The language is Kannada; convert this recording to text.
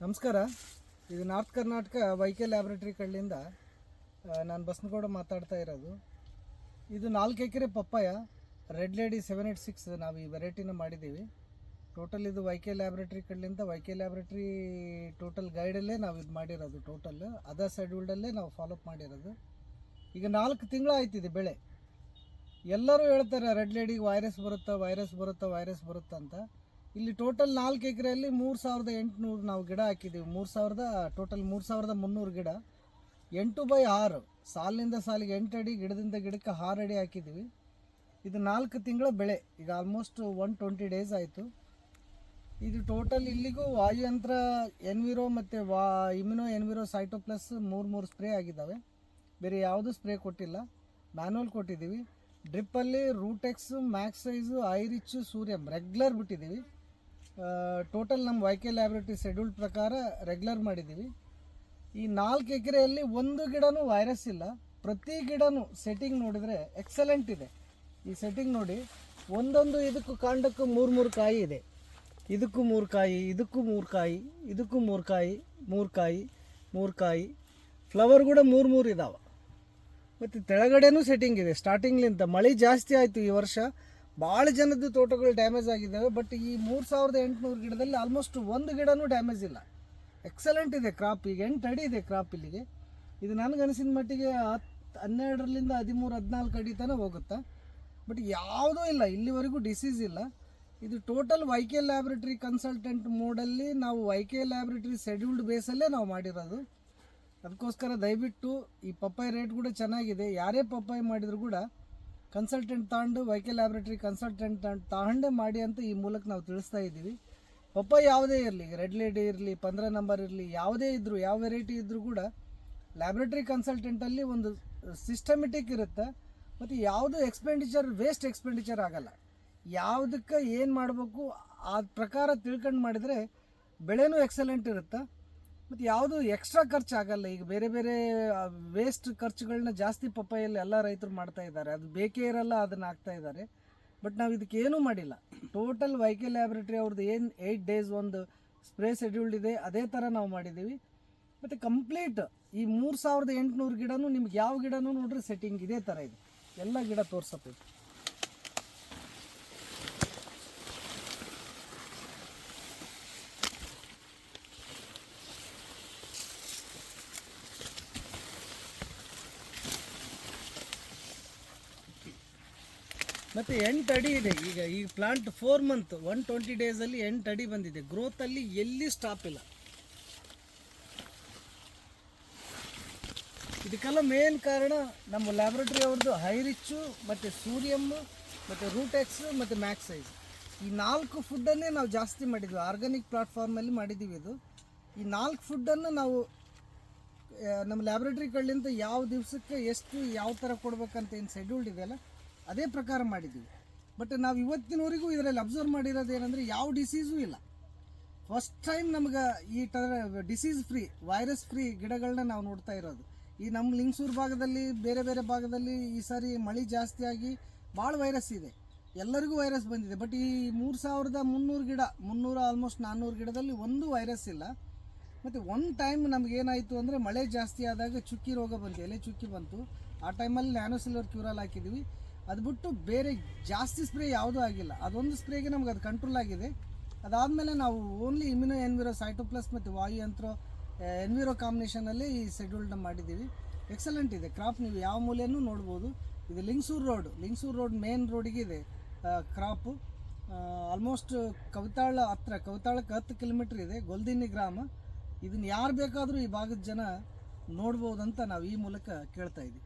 ನಮಸ್ಕಾರ. ಇದು ನಾರ್ತ್ ಕರ್ನಾಟಕ ವೈಕೆ ಲ್ಯಾಬ್ರೇಟರಿ ಕಡೆಯಿಂದ ನಾನು ಬಸನಗೌಡ ಮಾತಾಡ್ತಾ ಇರೋದು. ಇದು 4 ಎಕರೆ ಪಪ್ಪಾಯ ರೆಡ್ ಲೇಡಿ 786 ನಾವು ಈ ವೆರೈಟಿನ ಮಾಡಿದ್ದೀವಿ. ಟೋಟಲ್ ಇದು ವೈಕೆ ಲ್ಯಾಬ್ರೇಟರಿ ಕಡೆಯಿಂದ ವೈಕೆ ಲ್ಯಾಬ್ರೇಟರಿ ಟೋಟಲ್ ಗೈಡಲ್ಲೇ ನಾವು ಇದು ಮಾಡಿರೋದು. ಟೋಟಲ್ ಅದರ್ ಶೆಡ್ಯೂಲ್ಡಲ್ಲೇ ನಾವು ಫಾಲೋಅಪ್ ಮಾಡಿರೋದು. ಈಗ 4 ತಿಂಗಳು ಆಯ್ತಿದೆ ಬೆಳೆ. ಎಲ್ಲರೂ ಹೇಳ್ತಾರೆ ರೆಡ್ ಲೇಡಿಗೆ ವೈರಸ್ ಬರುತ್ತಾ ಅಂತ. ಇಲ್ಲಿ ಟೋಟಲ್ 4 ಎಕರೆಯಲ್ಲಿ 3800 ನಾವು ಗಿಡ ಹಾಕಿದ್ದೀವಿ. 3300 ಗಿಡ 8x6 ಸಾಲಿನಿಂದ ಸಾಲಿಗೆ 8 ಅಡಿ, ಗಿಡದಿಂದ ಗಿಡಕ್ಕೆ 6 ಅಡಿ ಹಾಕಿದ್ದೀವಿ. ಇದು 4 ತಿಂಗಳ ಬೆಳೆ. ಈಗ ಆಲ್ಮೋಸ್ಟ್ 120 ಡೇಸ್ ಆಯಿತು. ಇದು ಟೋಟಲ್ ಇಲ್ಲಿಗೂ ವಾಯುಯಂತ್ರ ಎನ್ವಿರೋ ಮತ್ತು ಇಮ್ಯುನೋ ಎನ್ವಿರೋ ಸೈಟೋಪ್ಲಸ್ 3 ಸ್ಪ್ರೇ ಆಗಿದ್ದಾವೆ. ಬೇರೆ ಯಾವುದೂ ಸ್ಪ್ರೇ ಕೊಟ್ಟಿಲ್ಲ, ಮ್ಯಾನ್ಯುವಲ್ ಕೊಟ್ಟಿದ್ದೀವಿ. ಡ್ರಿಪ್ಪಲ್ಲಿ ರೂಟೆಕ್ಸ್, ಮ್ಯಾಕ್ಸೈಸು, ಐರಿಚ್, ಸೂರ್ಯಂ ರೆಗ್ಯುಲರ್ ಬಿಟ್ಟಿದ್ದೀವಿ. ಟೋಟಲ್ ನಮ್ಮ ವೈಕೆ ಲ್ಯಾಬ್ರೇಟರಿ ಶೆಡ್ಯೂಲ್ ಪ್ರಕಾರ ರೆಗ್ಯುಲರ್ ಮಾಡಿದ್ದೀವಿ. ಈ 4 ಎಕರೆಯಲ್ಲಿ ಒಂದು ಗಿಡನೂ ವೈರಸ್ ಇಲ್ಲ. ಪ್ರತಿ ಗಿಡನೂ ಸೆಟ್ಟಿಂಗ್ ನೋಡಿದರೆ ಎಕ್ಸಲೆಂಟ್ ಇದೆ. ಈ ಸೆಟ್ಟಿಂಗ್ ನೋಡಿ, ಒಂದೊಂದು ಇದಕ್ಕೂ ಕಾಂಡಕ್ಕೂ 3 ಕಾಯಿ ಇದೆ. ಇದಕ್ಕೂ 3 ಕಾಯಿ, ಇದಕ್ಕೂ 3 ಕಾಯಿ, ಇದಕ್ಕೂ 3 ಕಾಯಿ, 3 ಕಾಯಿ. ಫ್ಲವರ್ ಕೂಡ 3 ಇದ್ದಾವೆ. ಮತ್ತು ತೆಳಗಡೆನೂ ಸೆಟ್ಟಿಂಗ್ ಇದೆ. ಸ್ಟಾರ್ಟಿಂಗ್ಲಿಂದ ಮಳೆ ಜಾಸ್ತಿ ಆಯಿತು ಈ ವರ್ಷ, ಭಾಳ ಜನದ್ದು ತೋಟಗಳು ಡ್ಯಾಮೇಜ್ ಆಗಿದ್ದಾವೆ. ಬಟ್ ಈ 3800 ಗಿಡದಲ್ಲಿ ಆಲ್ಮೋಸ್ಟ್ ಒಂದು ಗಿಡನೂ ಡ್ಯಾಮೇಜ್ ಇಲ್ಲ. ಎಕ್ಸಲೆಂಟ್ ಇದೆ ಕ್ರಾಪ್. ಈಗ 8 ಅಡಿ ಇದೆ ಕ್ರಾಪ್ ಇಲ್ಲಿಗೆ. ಇದು ನನಗನಿಸಿದ ಮಟ್ಟಿಗೆ 12ರಿಂದ 13-14 ಅಡಿ ತನಕ ಹೋಗುತ್ತೆ. ಬಟ್ ಯಾವುದೂ ಇಲ್ಲ, ಇಲ್ಲಿವರೆಗೂ ಡಿಸೀಸ್ ಇಲ್ಲ. ಇದು ಟೋಟಲ್ ವೈಕೆ ಲ್ಯಾಬ್ರೇಟರಿ ಕನ್ಸಲ್ಟೆಂಟ್ ಮೋಡಲ್ಲಿ ನಾವು ವೈಕೆ ಲ್ಯಾಬ್ರೇಟರಿ ಶೆಡ್ಯೂಲ್ಡ್ ಬೇಸಲ್ಲೇ ನಾವು ಮಾಡಿರೋದು. ಅದಕ್ಕೋಸ್ಕರ ದಯವಿಟ್ಟು ಈ ಪಪ್ಪಾಯ ರೇಟ್ ಕೂಡ ಚೆನ್ನಾಗಿದೆ. ಯಾರೇ ಪಪ್ಪಾಯ ಮಾಡಿದರೂ ಕೂಡ ಕನ್ಸಲ್ಟೆಂಟ್ ತಗೊಂಡು ವೈಕೆ ಲ್ಯಾಬ್ರೇಟರಿ ಕನ್ಸಲ್ಟೆಂಟ್ ತಗೊಂಡೇ ಮಾಡಿ ಅಂತ ಈ ಮೂಲಕ ನಾವು ತಿಳಿಸ್ತಾ ಇದ್ದೀವಿ. ಪಪ್ಪಾಯ ಯಾವುದೇ ಇರಲಿ, ರೆಡ್ ಲೇಡಿ ಇರಲಿ, 15 ನಂಬರ್ ಇರಲಿ, ಯಾವುದೇ ಇದ್ದರೂ, ಯಾವ ವೆರೈಟಿ ಇದ್ದರೂ ಕೂಡ ಲ್ಯಾಬ್ರೇಟರಿ ಕನ್ಸಲ್ಟೆಂಟಲ್ಲಿ ಒಂದು ಸಿಸ್ಟಮೆಟಿಕ್ ಇರುತ್ತೆ. ಮತ್ತು ಯಾವುದು ವೇಸ್ಟ್ ಎಕ್ಸ್ಪೆಂಡಿಚರ್ ಆಗಲ್ಲ. ಯಾವುದಕ್ಕೆ ಏನು ಮಾಡಬೇಕು ಆ ಪ್ರಕಾರ ತಿಳ್ಕೊಂಡು ಮಾಡಿದರೆ ಬೆಳೆನೂ ಎಕ್ಸಲೆಂಟ್ ಇರುತ್ತೆ. ಮತ್ತು ಯಾವುದು ಎಕ್ಸ್ಟ್ರಾ ಖರ್ಚು ಆಗಲ್ಲ. ಈಗ ಬೇರೆ ವೇಸ್ಟ್ ಖರ್ಚುಗಳನ್ನ ಜಾಸ್ತಿ ಪಪ್ಪಾಯಲ್ಲಿ ಎಲ್ಲ ರೈತರು ಮಾಡ್ತಾ ಇದ್ದಾರೆ. ಅದು ಬೇಕೇ ಇರಲ್ಲ, ಅದನ್ನು ಹಾಕ್ತಾ ಇದ್ದಾರೆ. ಬಟ್ ನಾವು ಇದಕ್ಕೇನೂ ಮಾಡಿಲ್ಲ. ಟೋಟಲ್ ವೈಕೆ ಲ್ಯಾಬ್ರೇಟರಿ ಅವ್ರದ್ದು ಏನು 8 ಡೇಸ್ ಒಂದು ಸ್ಪ್ರೇ ಶೆಡ್ಯೂಲ್ಡ್ ಇದೆ, ಅದೇ ಥರ ನಾವು ಮಾಡಿದ್ದೀವಿ. ಮತ್ತು ಕಂಪ್ಲೀಟ್ ಈ 3800 ಗಿಡನೂ ನಿಮ್ಗೆ ಯಾವ ಗಿಡನೂ ನೋಡ್ರಿ ಸೆಟ್ಟಿಂಗ್ ಇದೇ ಥರ ಇದೆ. ಎಲ್ಲ ಗಿಡ ತೋರ್ಸಬೇಕು. ಮತ್ತು 8 ಅಡಿ ಇದೆ. ಈಗ ಪ್ಲಾಂಟ್ 4 ಮಂತ್ 120 ಡೇಸಲ್ಲಿ 8 ಅಡಿ ಬಂದಿದೆ. ಗ್ರೋತಲ್ಲಿ ಎಲ್ಲಿ ಸ್ಟಾಪ್ ಇಲ್ಲ. ಇದಕ್ಕೆಲ್ಲ ಮೇನ್ ಕಾರಣ ನಮ್ಮ ಲ್ಯಾಬ್ರೇಟರಿ ಅವ್ರದ್ದು ಹೈರಿಚ್ಚು ಮತ್ತು ಸೂರ್ಯಮ್ಮು ಮತ್ತು ರೂಟೆಕ್ಸ್ ಮತ್ತು ಮ್ಯಾಕ್ಸೈಸ್, ಈ 4 ಫುಡ್ಡನ್ನೇ ನಾವು ಜಾಸ್ತಿ ಮಾಡಿದ್ವಿ. ಆರ್ಗ್ಯಾನಿಕ್ ಪ್ಲಾಟ್ಫಾರ್ಮಲ್ಲಿ ಮಾಡಿದ್ದೀವಿ. ಇದು ಈ 4 ಫುಡ್ಡನ್ನು ನಾವು ನಮ್ಮ ಲ್ಯಾಬ್ರೇಟರಿ ಕಡೆಯಿಂದ ಯಾವ ದಿವಸಕ್ಕೆ ಎಷ್ಟು ಯಾವ ಥರ ಕೊಡ್ಬೇಕಂತ ಏನು ಶೆಡ್ಯೂಲ್ಡ್ ಇದೆಯಲ್ಲ ಅದೇ ಪ್ರಕಾರ ಮಾಡಿದ್ದೀವಿ. ಬಟ್ ನಾವು ಇವತ್ತಿನವರೆಗೂ ಇದರಲ್ಲಿ ಅಬ್ಸರ್ವ್ ಮಾಡಿರೋದು ಏನಂದರೆ ಯಾವ ಡಿಸೀಸೂ ಇಲ್ಲ. ಫಸ್ಟ್ ಟೈಮ್ ನಮ್ಗೆ ಈ ಥರ ಡಿಸೀಸ್ ಫ್ರೀ, ವೈರಸ್ ಫ್ರೀ ಗಿಡಗಳನ್ನ ನಾವು ನೋಡ್ತಾ ಇರೋದು. ಈ ನಮ್ಮ ಲಿಂಗಸೂರು ಭಾಗದಲ್ಲಿ, ಬೇರೆ ಭಾಗದಲ್ಲಿ ಈ ಸಾರಿ ಮಳೆ ಜಾಸ್ತಿ ಆಗಿ ಭಾಳ ವೈರಸ್ ಇದೆ. ಎಲ್ಲರಿಗೂ ವೈರಸ್ ಬಂದಿದೆ. ಬಟ್ ಈ 3300 ಗಿಡ, 300 ಆಲ್ಮೋಸ್ಟ್ 400 ಗಿಡದಲ್ಲಿ ಒಂದು ವೈರಸ್ ಇಲ್ಲ. ಮತ್ತು ಒಂದು ಟೈಮ್ ನಮಗೇನಾಯಿತು ಅಂದರೆ ಮಳೆ ಜಾಸ್ತಿ ಆದಾಗ ಚುಕ್ಕಿ ರೋಗ ಬಂತು, ಎಲೆ ಚುಕ್ಕಿ ಬಂತು. ಆ ಟೈಮಲ್ಲಿ ನ್ಯಾನೋಸಿಲ್ವರ್ ಕ್ಯೂರಲ್ ಹಾಕಿದ್ವಿ. ಅದು ಬಿಟ್ಟು ಬೇರೆ ಜಾಸ್ತಿ ಸ್ಪ್ರೇ ಯಾವುದೂ ಆಗಿಲ್ಲ. ಅದೊಂದು ಸ್ಪ್ರೇಗೆ ನಮ್ಗೆ ಅದು ಕಂಟ್ರೋಲ್ ಆಗಿದೆ. ಅದಾದಮೇಲೆ ನಾವು ಓನ್ಲಿ ಇಮ್ಯುನೋ ಎನ್ವಿರೋ ಸೈಟೋಪ್ಲಸ್ ಮತ್ತು ವಾಯುಯಂತ್ರ ಎನ್ವಿರೋ ಕಾಂಬಿನೇಷನಲ್ಲಿ ಈ ಶೆಡ್ಯೂಲ್ನ ಮಾಡಿದ್ದೀವಿ. ಎಕ್ಸಲೆಂಟ್ ಇದೆ ಕ್ರಾಪ್. ನೀವು ಯಾವ ಮೂಲೆಯೂ ನೋಡ್ಬೋದು. ಇದು ಲಿಂಗಸೂರು ರೋಡ್ ಮೇನ್ ರೋಡಿಗೆ ಇದೆ ಕ್ರಾಪು. ಆಲ್ಮೋಸ್ಟ್ ಕವಿತಾಳಕ್ಕೆ 10 ಕಿಲೋಮೀಟ್ರ್ ಇದೆ. ಗೊಲ್ದಿನ್ನಿ ಗ್ರಾಮ. ಇದನ್ನು ಯಾರು ಬೇಕಾದರೂ ಈ ಭಾಗದ ಜನ ನೋಡ್ಬೋದಂತ ನಾವು ಈ ಮೂಲಕ ಕೇಳ್ತಾ ಇದ್ದೀವಿ.